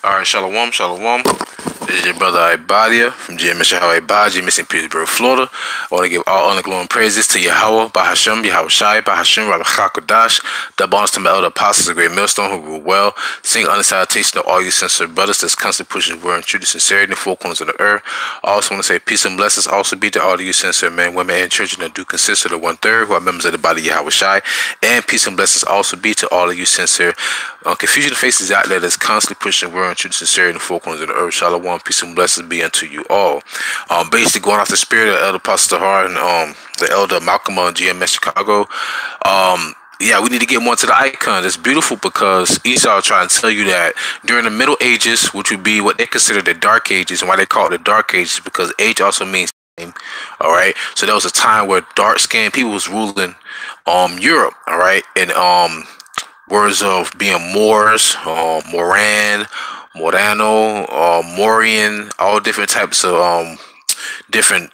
Alright, Shalom, Shalom. This is your brother AHBAD from GMS YAHAWAH, missing Petersburg, Florida. I want to give all honor, glory, and praises to YAHWAH, BAHASHAM, YAHAWASHI, BAHASHAM, RabaChakodash. That belongs to my elder apostles, the great MILLSTONE, who rule well. Sing honor salutation to all you sincere brothers that's constantly pushing word and truth and sincerity in the four corners of the earth. I also want to say peace and blessings also be to all of you sincere men, women, and children that do consist of the 1/3 who are members of the body YAHAWASHI. And peace and blessings also be to all of you sincere confusion faces out there that's constantly pushing word and truth and sincerity in the four corners of the earth. Shalom, peace and blessings be unto you all. Basically going off the spirit of Elder Pastor Hart and the Elder Malcolm on GMS Chicago. Yeah, we need to get more into the icon. It's beautiful because Esau trying to tell you that during the Middle Ages, which would be what they consider the Dark Ages, and why they call it the Dark Ages, because age also means time. All right, so there was a time where dark-skinned people was ruling Europe. All right, and words of being Moors, Moran, Morano, Morian, all different types of different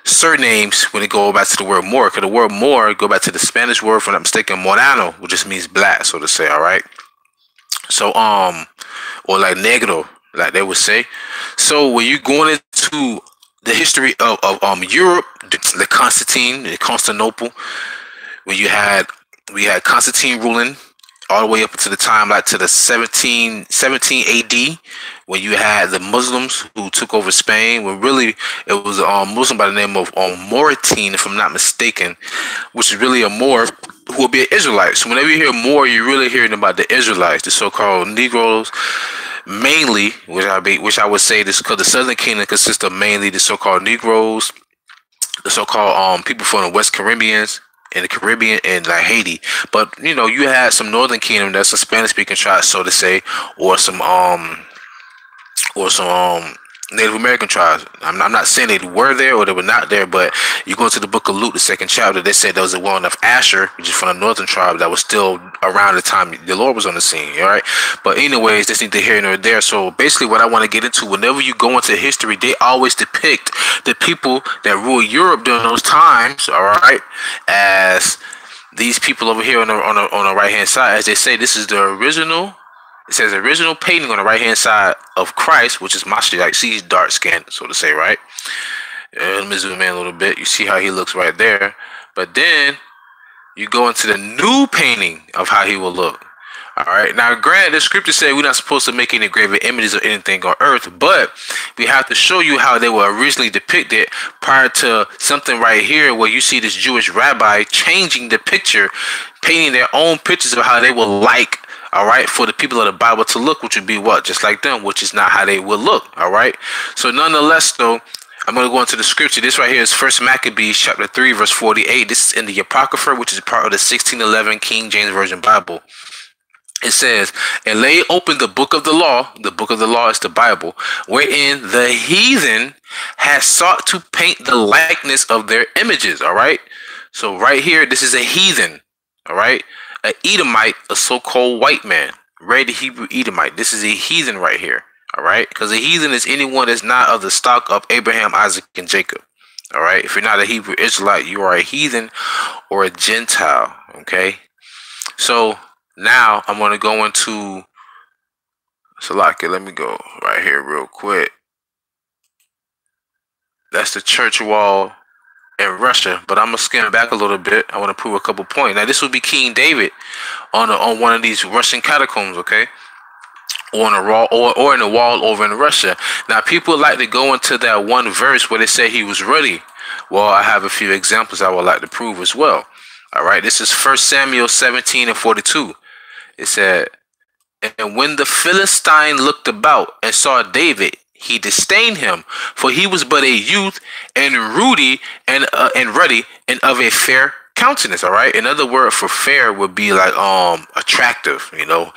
surnames when they go back to the word Moor, because the word Moor go back to the Spanish word, if I'm not mistaken, Morano, which just means black, so to say. All right, so or like negro, like they would say. So when you going into the history of Europe, the Constantinople, when we had Constantine ruling all the way up to the time like to the 17 AD, when you had the Muslims who took over Spain, when really it was a Muslim by the name of Mauritine, if I'm not mistaken, which is really a Moor who will be an Israelite. So whenever you hear Moor, you're really hearing about the Israelites, the so-called Negroes, mainly, which I would say this because the Southern Kingdom consists of mainly the so-called Negroes, the so-called people from the West Caribbeans, in the Caribbean and like Haiti. But you know, you had some Northern Kingdom that's a Spanish speaking tribe, so to say, or some Native American tribes. I'm not saying they were there or they were not there, but you go to the book of Luke, the 2nd chapter, they said there was a one of Asher, which is from the northern tribe, that was still around the time the Lord was on the scene. All right, but anyways, this neither here nor there. So basically what I want to get into, whenever you go into history, they always depict the people that ruled Europe during those times, all right, as these people over here on the right hand side. As they say, this is the original. It says original painting on the right hand side of Christ, which is Mashiach. See, he's dark skinned, so to say, right? Let me zoom in a little bit. You see how he looks right there. But then you go into the new painting of how he will look. All right. Now, granted, the scripture said we're not supposed to make any graven images of anything on earth, but we have to show you how they were originally depicted prior to something right here where you see this Jewish rabbi changing the picture, painting their own pictures of how they will like, all right, for the people of the Bible to look, which would be what? Just like them, which is not how they will look, all right? So nonetheless, though, I'm going to go into the scripture. This right here is 1 Maccabees chapter 3, verse 48. This is in the Apocrypha, which is part of the 1611 King James Version Bible. It says, and lay open the book of the law. The book of the law is the Bible, wherein the heathen has sought to paint the likeness of their images, all right? So right here, this is a heathen, all right? An Edomite, a so-called white man, red Hebrew Edomite. This is a heathen right here, all right? Because a heathen is anyone that's not of the stock of Abraham, Isaac, and Jacob, all right? If you're not a Hebrew Israelite, you are a heathen or a Gentile, okay? So now I'm going to go into Salaki. Let me go right here real quick. That's the church wall in Russia, but I'm gonna skim back a little bit. I want to prove a couple points. Now, this would be King David on one of these Russian catacombs, okay, or in the wall over in Russia. Now, people like to go into that one verse where they say he was ready. Well, I have a few examples I would like to prove as well. All right, this is 1 Samuel 17 and 42. It said, and when the Philistine looked about and saw David, he disdained him, for he was but a youth and ruddy and ruddy and of a fair countenance. All right. Another word for fair would be like attractive, you know,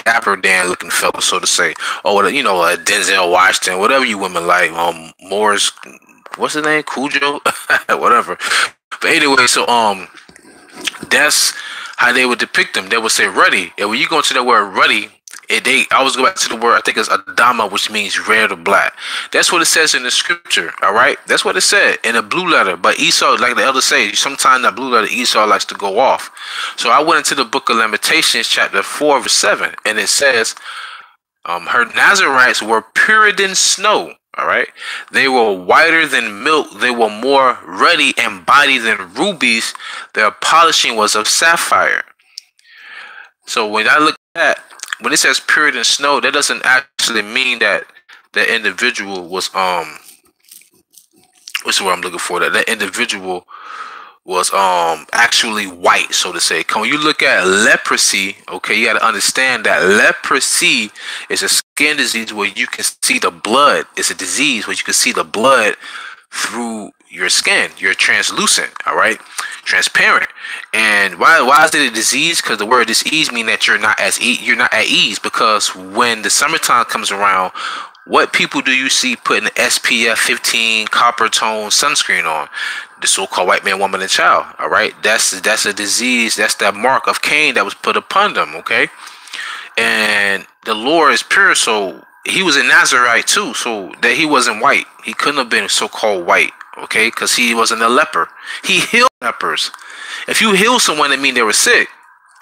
dapper Dan looking fellow, so to say, or you know, Denzel Washington, whatever you women like. Morris, what's his name, Cujo, whatever. But anyway, so that's how they would depict them. They would say ruddy, and when you go into that word ruddy, I always go back to the word, I think it's Adama, which means red or black. That's what it says in the scripture, all right? That's what it said in a blue letter. But Esau, like the elder says, sometimes that blue letter Esau likes to go off. So I went into the book of Lamentations, chapter 4, verse 7, and it says, Her Nazarites were purer than snow. All right, they were whiter than milk. They were more ruddy and body than rubies. Their polishing was of sapphire. So when I look at when it says purer than snow, that doesn't actually mean that the individual was what's the word I'm looking for? That individual was actually white, so to say. When you look at leprosy, okay, you got to understand that leprosy is a skin disease where you can see the blood. It's a disease where you can see the blood through your skin. You're translucent, all right, transparent. And why is it a disease? Because the word disease means that you're not at ease. Because when the summertime comes around, what people do you see putting SPF 15 copper tone sunscreen on? The so-called white man, woman, and child. All right, that's a disease. That's that mark of Cain that was put upon them. Okay, and the Lord is pure, so he was a Nazarite too, so that he wasn't white. He couldn't have been so-called white. Okay, because he wasn't a leper. He healed lepers. If you heal someone, it means they were sick.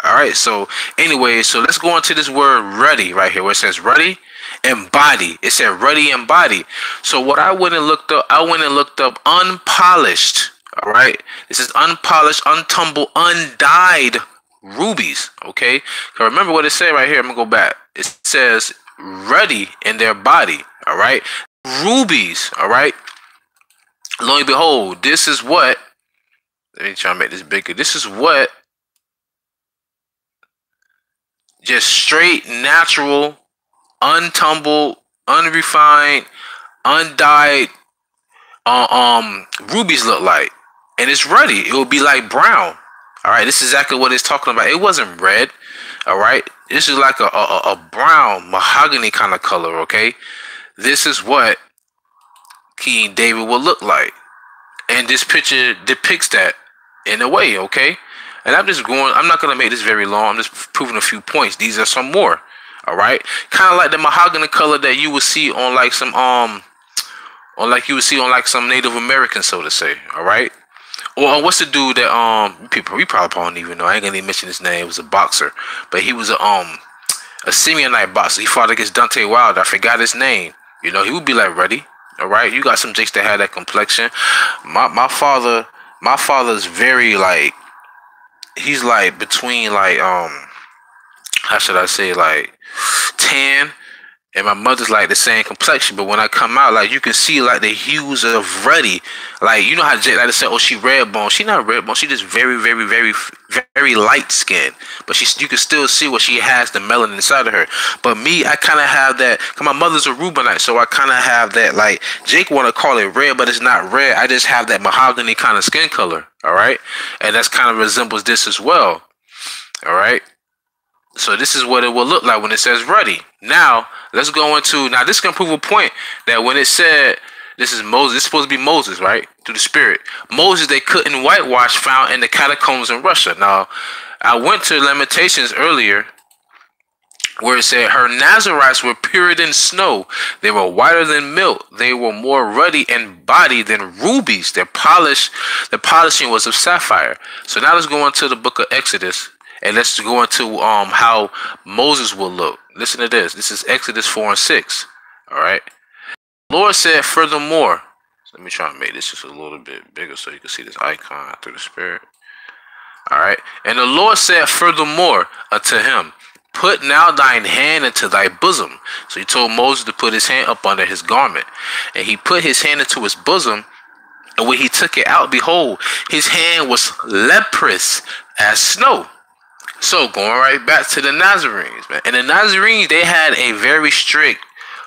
All right. So anyway, so let's go into this word ruddy right here, where it says ruddy and body. It said ruddy and body. So what I went and looked up, unpolished. All right. This is unpolished, untumbled, undyed rubies. Okay. So remember what it said right here. I'm gonna go back. It says ruddy in their body. All right. Rubies. All right. Lo and behold, this is what. Let me try to make this bigger. This is what just straight, natural, untumbled, unrefined, undyed rubies look like. And it's ruddy. It will be like brown. All right, this is exactly what it's talking about. It wasn't red. All right, this is like a brown mahogany kind of color. Okay, this is what King David will look like, and this picture depicts that in a way. Okay, and I'm not gonna make this very long. I'm just proving a few points. These are some more. All right, kind of like the mahogany color that you will see on like some some Native Americans, so to say. All right, or what's the dude that we probably don't even know. I ain't gonna even mention his name. He was a boxer, but he was a Simeonite boxer. He fought against Dante Wilder. I forgot his name. You know, he would be like ready. All right, you got some jakes that had that complexion. My father's very like, he's like between like how should I say, like tan, and my mother's like the same complexion. But when I come out, like you can see like the hues of ruddy. Like, you know how Jake like to say, oh, she red bone. She not red bone. She just very, very, very, very light skin. But you can still see what she has, the melanin inside of her. But me, I kind of have that. Cause my mother's a Rubinite, so I kind of have that. Like Jake want to call it red, but it's not red. I just have that mahogany kind of skin color. All right, and that's kind of resembles this as well. All right. So this is what it will look like when it says ruddy. Now, let's go into, now this can prove a point that when it said, this is Moses, it's supposed to be Moses, right? Through the Spirit. Moses, they couldn't whitewash, found in the catacombs in Russia. Now, I went to Lamentations earlier, where it said, her Nazarites were purer than snow. They were whiter than milk. They were more ruddy in body than rubies. The polishing was of sapphire. So now let's go into the book of Exodus. And let's go into how Moses will look. Listen to this. This is Exodus 4 and 6. All right. The Lord said, furthermore. So let me try and make this just a little bit bigger so you can see this icon through the Spirit. All right. And the Lord said, furthermore unto him, put now thine hand into thy bosom. So he told Moses to put his hand up under his garment. And he put his hand into his bosom. And when he took it out, behold, his hand was leprous as snow. So going right back to the Nazarenes, man. And the Nazarenes, they had a very strict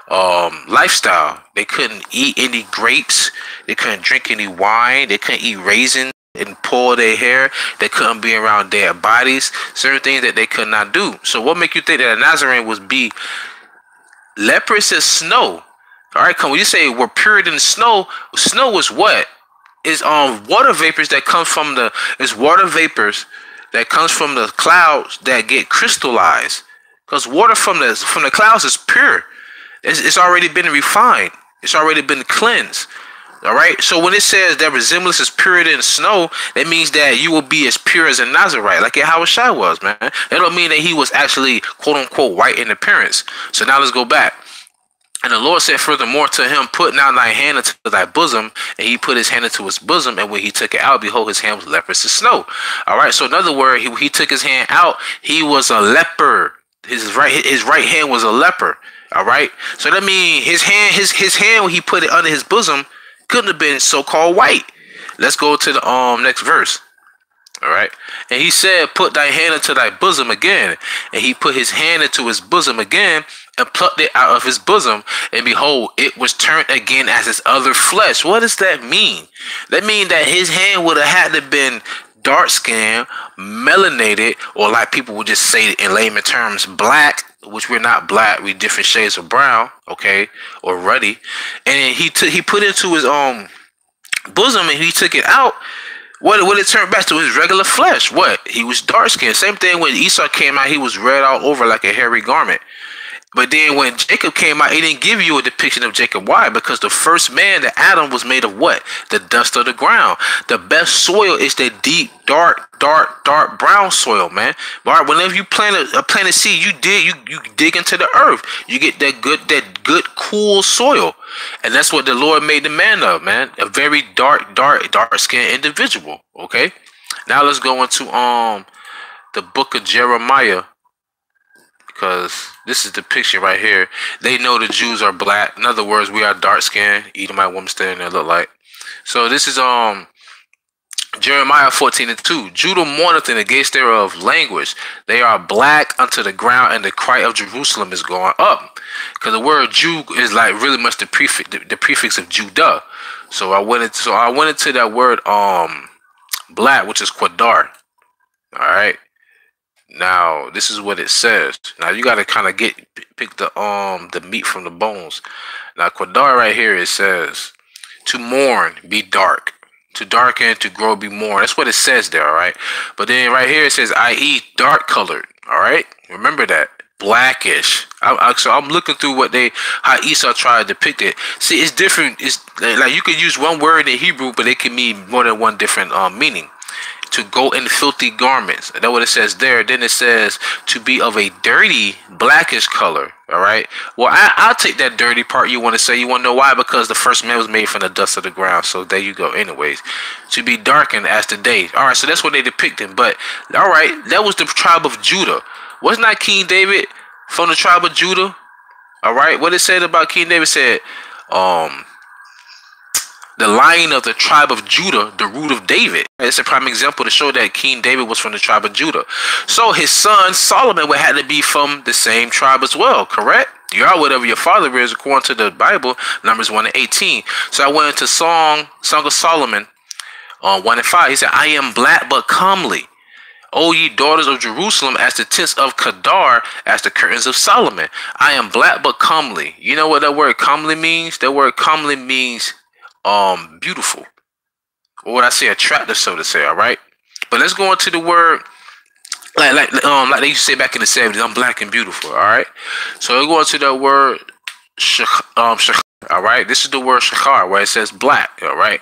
lifestyle. They couldn't eat any grapes. They couldn't drink any wine. They couldn't eat raisins and pull their hair. They couldn't be around dead bodies. Certain things that they could not do. So what make you think that a Nazarene would be leprous as snow? All right, when you say we're purer than snow, snow is what? Is water vapors that come from the clouds that get crystallized. Because water from the clouds is pure. It's already been refined. It's already been cleansed. All right. So when it says that resemblance is purer than snow, that means that you will be as pure as a Nazarite, like YAHAWASHI was, man. That don't mean that he was actually quote unquote white in appearance. So now let's go back. And the Lord said furthermore to him, put now thy hand into thy bosom. And he put his hand into his bosom, and when he took it out, behold, his hand was leprous as snow. All right. So in other words, he took his hand out. He was a leper. His right hand was a leper. All right. So that means his hand when he put it under his bosom couldn't have been so-called white. Let's go to the next verse. All right. And he said, put thy hand into thy bosom again. And he put his hand into his bosom again and plucked it out of his bosom. And behold, it was turned again as his other flesh. What does that mean? That means that his hand would have had to been dark skinned, melanated, or like people would just say in layman terms, black, which we're not black, we different shades of brown, okay, or ruddy. And he put it into his bosom and he took it out. What it turned back to his regular flesh? What? He was dark skinned. Same thing when Esau came out, he was red all over like a hairy garment. But then when Jacob came out, he didn't give you a depiction of Jacob. Why? Because the first man, the Adam, was made of what? The dust of the ground. The best soil is the deep, dark brown soil, man. All right, whenever you plant a seed, you dig into the earth. You get that good, cool soil. And that's what the Lord made the man of, man. A very dark-skinned individual, okay? Now let's go into the book of Jeremiah. Because this is the picture right here. They know the Jews are black. In other words, we are dark skinned. Edomite woman standing there look like. So this is Jeremiah 14:2. Judah mourneth in the gates thereof language. They are black unto the ground, and the cry of Jerusalem is going up. Because the word Jew is like really much the prefix of Judah. So I went into that word black, which is Quadar. All right. Now this is what it says. Now you got to kind of pick the meat from the bones. Now Quadar right here, it says to mourn, be dark, to darken, to grow, be mourn. That's what it says there. All right. But then right here it says i.e. dark colored. All right. Remember that. Blackish. So I'm looking through how Esau tried to depict it. See, it's different. It's like you could use one word in Hebrew, but it can mean more than one different meaning. To go in filthy garments. That's what it says there. Then it says to be of a dirty blackish color. All right. Well, I'll take that dirty part. You want to say, you want to know why? Because the first man was made from the dust of the ground. So there you go. Anyways, to be darkened as the day. All right. So that's what they depict him. But all right, that was the tribe of Judah. Wasn't that King David from the tribe of Judah? All right. What it said about King David said, the lion of the tribe of Judah, the root of David. It's a prime example to show that King David was from the tribe of Judah. So his son Solomon would have to be from the same tribe as well, correct? You are whatever your father is according to the Bible, Numbers 1:18. So I went into Song of Solomon 1:5. He said, I am black but comely. O ye daughters of Jerusalem, as the tents of Kedar, as the curtains of Solomon. I am black but comely. You know what that word comely means? That word comely means beautiful, or what I say, attractive, so to say. All right, but let's go into the word like they used to say back in the 70s. I'm black and beautiful. All right, so we go into the word shachar. All right, this is the word shachar where it says black. All right,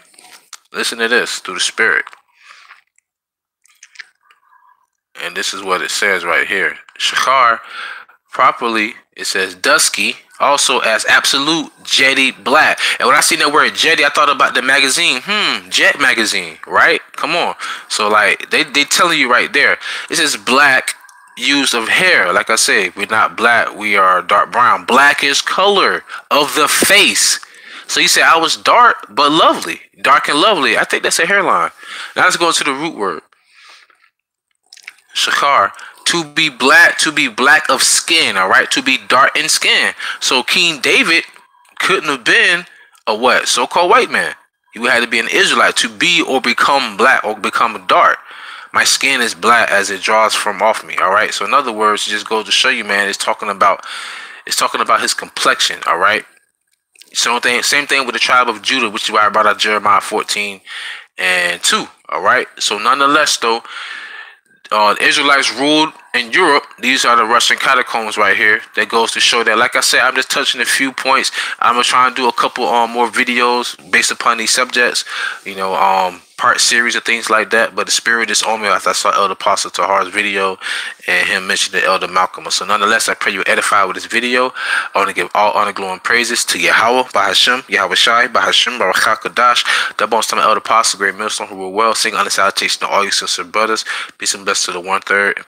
listen to this through the spirit, and this is what it says right here. Shachar, properly, it says dusky, also as absolute jetty black. And when I seen that word jetty, I thought about the magazine, Jet magazine, right? Come on. So like they telling you right there, it says black used of hair. Like I say, we're not black, we are dark brown. Blackish color of the face. So you say I was dark but lovely, dark and lovely. I think that's a hairline. Now let's go into the root word. Shachar. To be black of skin, all right? To be dark in skin. So King David couldn't have been a what? So-called white man. He would have to be an Israelite to be or become black or become dark. My skin is black as it draws from off me, all right? So in other words, it just goes to show you, man, it's talking about his complexion, all right? Same thing with the tribe of Judah, which is why I brought out Jeremiah 14:2, all right? So nonetheless, though, the Israelites ruled in Europe, these are the Russian catacombs right here. That goes to show that, like I said, I'm just touching a few points. I'm gonna try and do a couple more videos based upon these subjects, you know, part series of things like that. But the spirit is on me after I saw Elder Apostle Tahar's video and him mentioning Elder Malcolm. So nonetheless, I pray you edify with this video. I want to give all honor, glory, and praises to Yahawah, BaHaShem, YAHAWASHI, BaHaShem, BaRakakadash, the most time Elder Apostle, great millstone who will well sing under salutation to all you sisters and brothers. Peace and blessings to the 1/3.